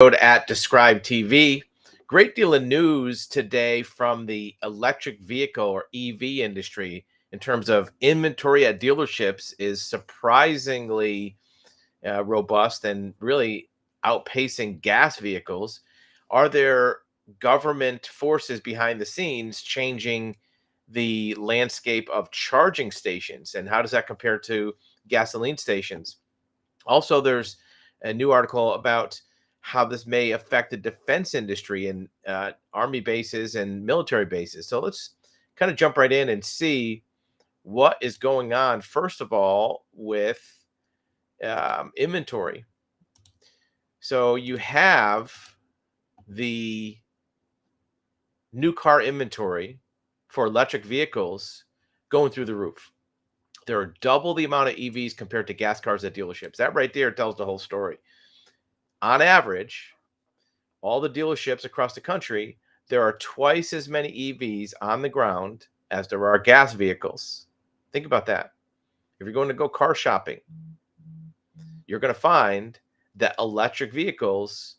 At Describe TV. Great deal of news today from the electric vehicle or EV industry in terms of inventory at dealerships is surprisingly robust and really outpacing gas vehicles. Are there government forces behind the scenes changing the landscape of charging stations? And how does that compare to gasoline stations? Also, there's a new article about how this may affect the defense industry and army bases and military bases. So let's kind of jump right in and see what is going on, first of all, with inventory. So you have the new car inventory for electric vehicles going through the roof. There are double the amount of EVs compared to gas cars at dealerships. That right there tells the whole story. On average, all the dealerships across the country, there are twice as many EVs on the ground as there are gas vehicles. Think about that. If you're going to go car shopping, you're going to find that electric vehicles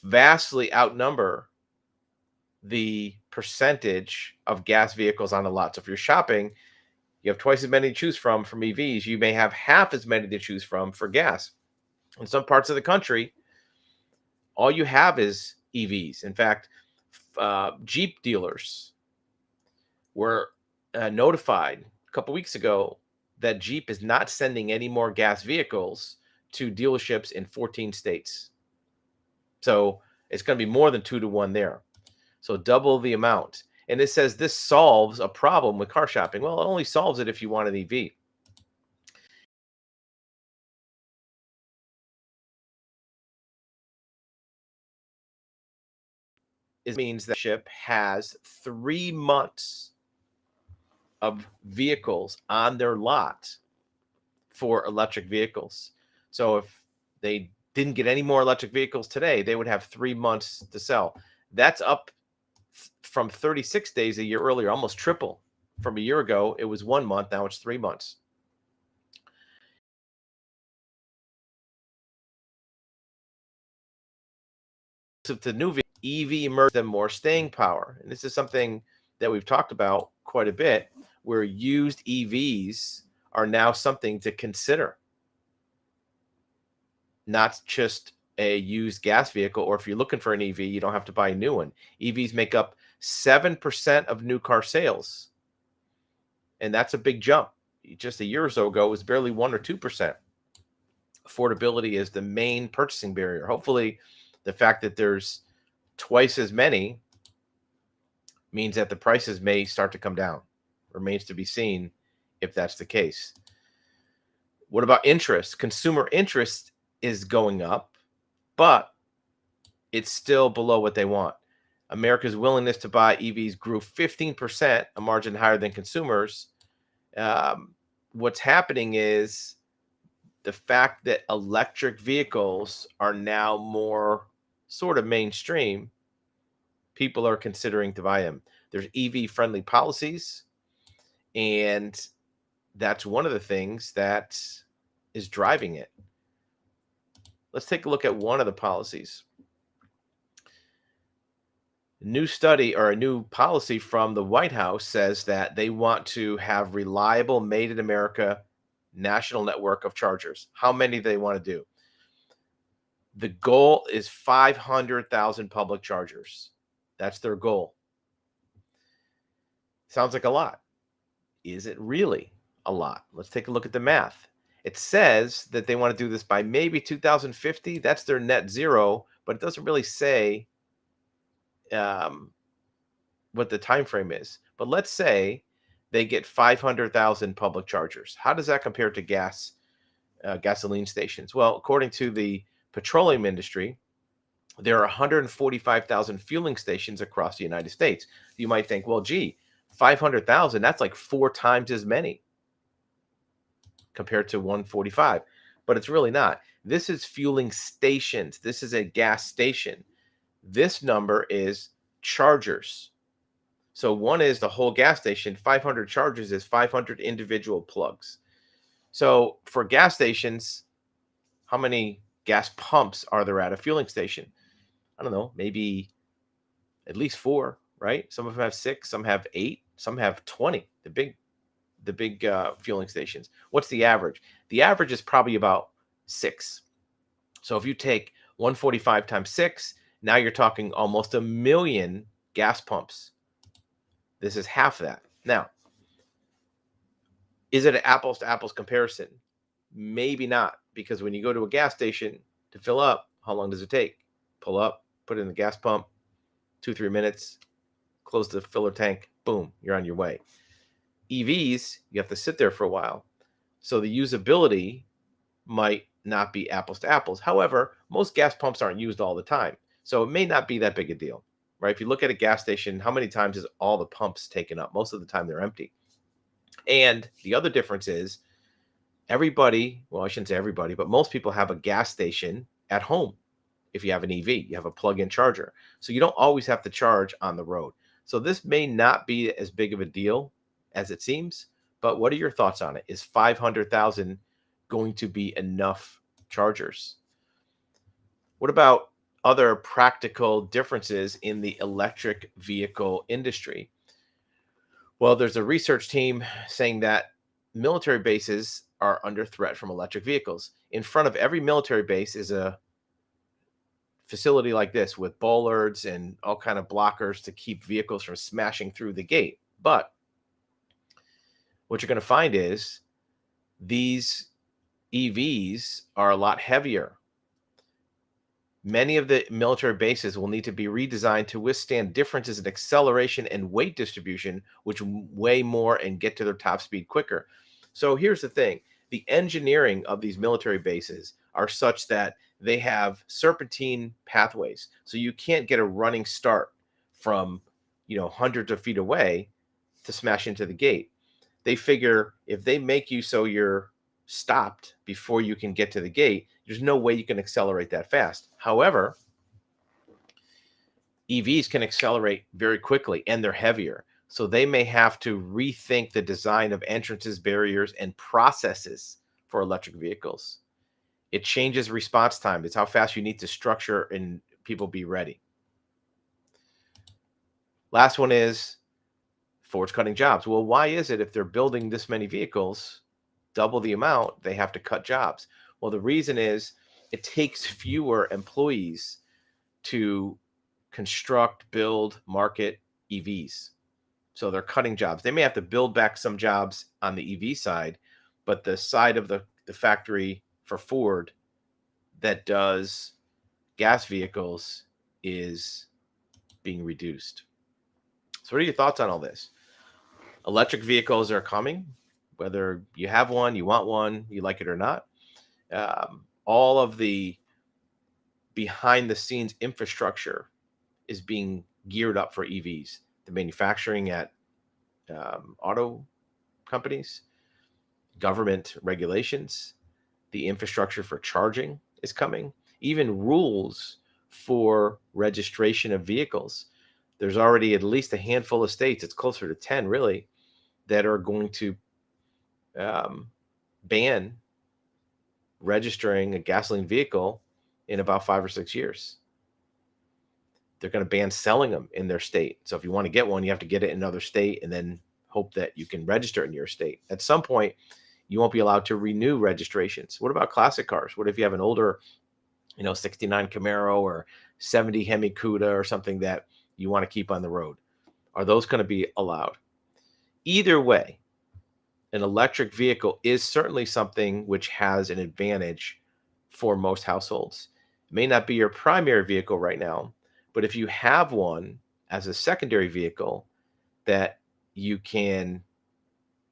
vastly outnumber the percentage of gas vehicles on the lot. So if you're shopping, you have twice as many to choose from EVs. You may have half as many to choose from for gas. In some parts of the country, all you have is EVs. In fact, Jeep dealers were notified a couple weeks ago that Jeep is not sending any more gas vehicles to dealerships in 14 states. So it's going to be more than 2 to 1 there. So double the amount. And it says this solves a problem with car shopping. Well, it only solves it if you want an EV. It means that ship has 3 months of vehicles on their lot for electric vehicles. So if they didn't get any more electric vehicles today, they would have 3 months to sell. That's up from 36 days a year earlier, almost triple. From a year ago, it was 1 month. Now it's 3 months. So the new EV emerged them more staying power. And this is something that we've talked about quite a bit, where used EVs are now something to consider, not just a used gas vehicle. Or if you're looking for an EV, you don't have to buy a new one. EVs make up 7% of new car sales. And that's a big jump. Just a year or so ago, it was barely 1 or 2%. Affordability is the main purchasing barrier. Hopefully, the fact that there's twice as many means that the prices may start to come down. Remains to be seen if that's the case. What about interest? Consumer interest is going up, but it's still below what they want. America's willingness to buy EVs grew 15%, a margin higher than consumers. What's happening is the fact that electric vehicles are now more sort of mainstream. People are considering to buy them. There's EV friendly policies, and that's one of the things that is driving it. Let's take a look at one of the policies. New study or a new policy from the White House says that they want to have reliable made in America national network of chargers. How many do they want to do? The goal is 500,000 public chargers. That's their goal. Sounds like a lot. Is it really a lot? Let's take a look at the math. It says that they want to do this by maybe 2050. That's their net zero, but it doesn't really say what the time frame is. But let's say they get 500,000 public chargers. How does that compare to gasoline stations? Well, according to the petroleum industry, there are 145,000 fueling stations across the United States. You might think, well, gee, 500,000, that's like 4 times as many compared to 145. But it's really not. This is fueling stations. This is a gas station. This number is chargers. So one is the whole gas station. 500 chargers is 500 individual plugs. So for gas stations, how many gas pumps are there at a fueling station? I don't know, maybe at least 4, right? Some of them have 6, some have 8, some have 20. The big fueling stations. What's the average? The average is probably about 6. So if you take 145 times 6, now you're talking almost a million gas pumps. This is half that. Now, is it an apples to apples comparison? Maybe not, because when you go to a gas station to fill up, how long does it take? Pull up, put it in the gas pump, 2-3 minutes, close the filler tank, boom, you're on your way. EVs, you have to sit there for a while. So the usability might not be apples to apples. However, most gas pumps aren't used all the time. So it may not be that big a deal, right? If you look at a gas station, how many times is all the pumps taken up? Most of the time they're empty. And the other difference is everybody, well, I shouldn't say everybody, but most people have a gas station at home. If you have an EV, you have a plug-in charger. So you don't always have to charge on the road. So this may not be as big of a deal as it seems, but what are your thoughts on it? Is 500,000 going to be enough chargers? What about other practical differences in the electric vehicle industry? Well, there's a research team saying that military bases are under threat from electric vehicles. In front of every military base is a facility like this with bollards and all kind of blockers to keep vehicles from smashing through the gate. But what you're going to find is these EVs are a lot heavier. Many of the military bases will need to be redesigned to withstand differences in acceleration and weight distribution, which weigh more and get to their top speed quicker. So here's the thing. The engineering of these military bases are such that they have serpentine pathways. So you can't get a running start from, hundreds of feet away to smash into the gate. They figure if they make you so you're stopped before you can get to the gate, there's no way you can accelerate that fast. However, EVs can accelerate very quickly and they're heavier. So they may have to rethink the design of entrances, barriers, and processes for electric vehicles. It changes response time. It's how fast you need to structure and people be ready. Last one is Ford's cutting jobs. Well, why is it if they're building this many vehicles, double the amount, they have to cut jobs? Well, the reason is it takes fewer employees to construct, build, market EVs. So they're cutting jobs. They may have to build back some jobs on the EV side, but the side of the factory for Ford that does gas vehicles is being reduced. So what are your thoughts on all this? Electric vehicles are coming, whether you have one, you want one, you like it or not. All of the behind the scenes infrastructure is being geared up for EVs. The manufacturing at auto companies, government regulations, the infrastructure for charging is coming, even rules for registration of vehicles. There's already at least a handful of states, it's closer to 10 really, that are going to ban registering a gasoline vehicle in about 5 or 6 years. They're going to ban selling them in their state. So if you want to get one, you have to get it in another state and then hope that you can register it in your state. At some point, you won't be allowed to renew registrations. What about classic cars? What if you have an older, 69 Camaro or 70 Hemi Cuda or something that you want to keep on the road? Are those going to be allowed? Either way, an electric vehicle is certainly something which has an advantage for most households. It may not be your primary vehicle right now, but if you have one as a secondary vehicle that you can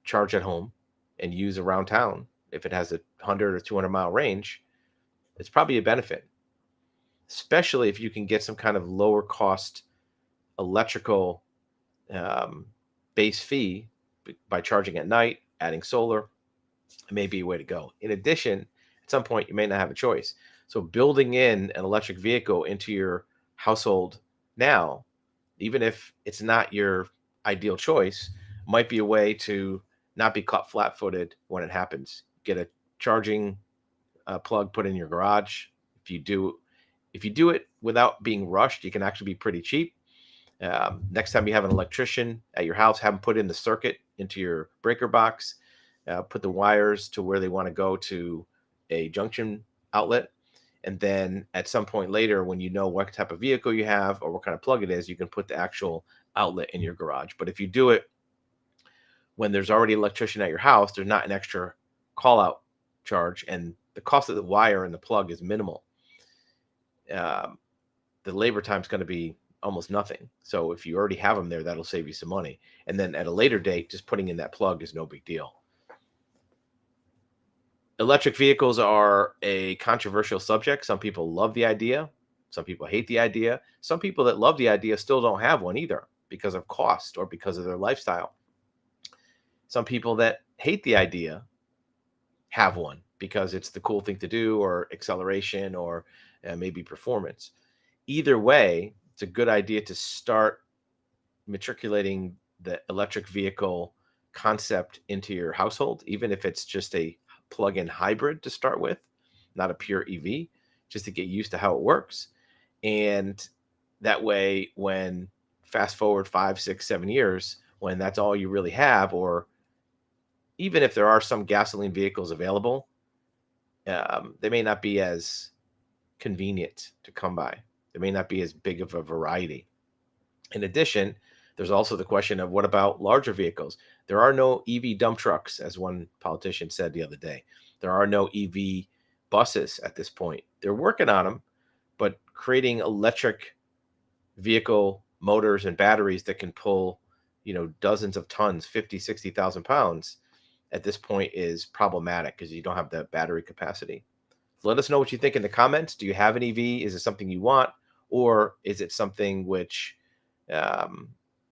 charge at home and use around town, if it has a 100 or 200 mile range, it's probably a benefit, especially if you can get some kind of lower cost electrical base fee by charging at night, adding solar. It may be a way to go. In addition, at some point, you may not have a choice. So building in an electric vehicle into your household now, even if it's not your ideal choice, might be a way to not be caught flat-footed when it happens. Get a charging plug put in your garage, If you do it without being rushed, you can actually be pretty cheap. Next time you have an electrician at your house, have them put in the circuit into your breaker box, put the wires to where they want to go to a junction outlet. And then at some point later, when you know what type of vehicle you have or what kind of plug it is, you can put the actual outlet in your garage. But if you do it when there's already an electrician at your house, there's not an extra call out charge, and the cost of the wire and the plug is minimal. The labor time is going to be almost nothing. So if you already have them there, that'll save you some money. And then at a later date, just putting in that plug is no big deal. Electric vehicles are a controversial subject. Some people love the idea. Some people hate the idea. Some people that love the idea still don't have one either because of cost or because of their lifestyle. Some people that hate the idea have one because it's the cool thing to do, or acceleration, or maybe performance. Either way, it's a good idea to start matriculating the electric vehicle concept into your household, even if it's just a plug-in hybrid to start with, not a pure EV, just to get used to how it works. And that way, when fast forward 5, 6, 7 years, when that's all you really have, or even if there are some gasoline vehicles available, they may not be as convenient to come by. There may not be as big of a variety. In addition, there's also the question of, what about larger vehicles? There are no EV dump trucks, as one politician said the other day. There are no EV buses at this point. They're working on them, but creating electric vehicle motors and batteries that can pull, dozens of tons, 50, 60,000 pounds at this point is problematic because you don't have the battery capacity. Let us know what you think in the comments. Do you have an EV? Is it something you want? Or is it something which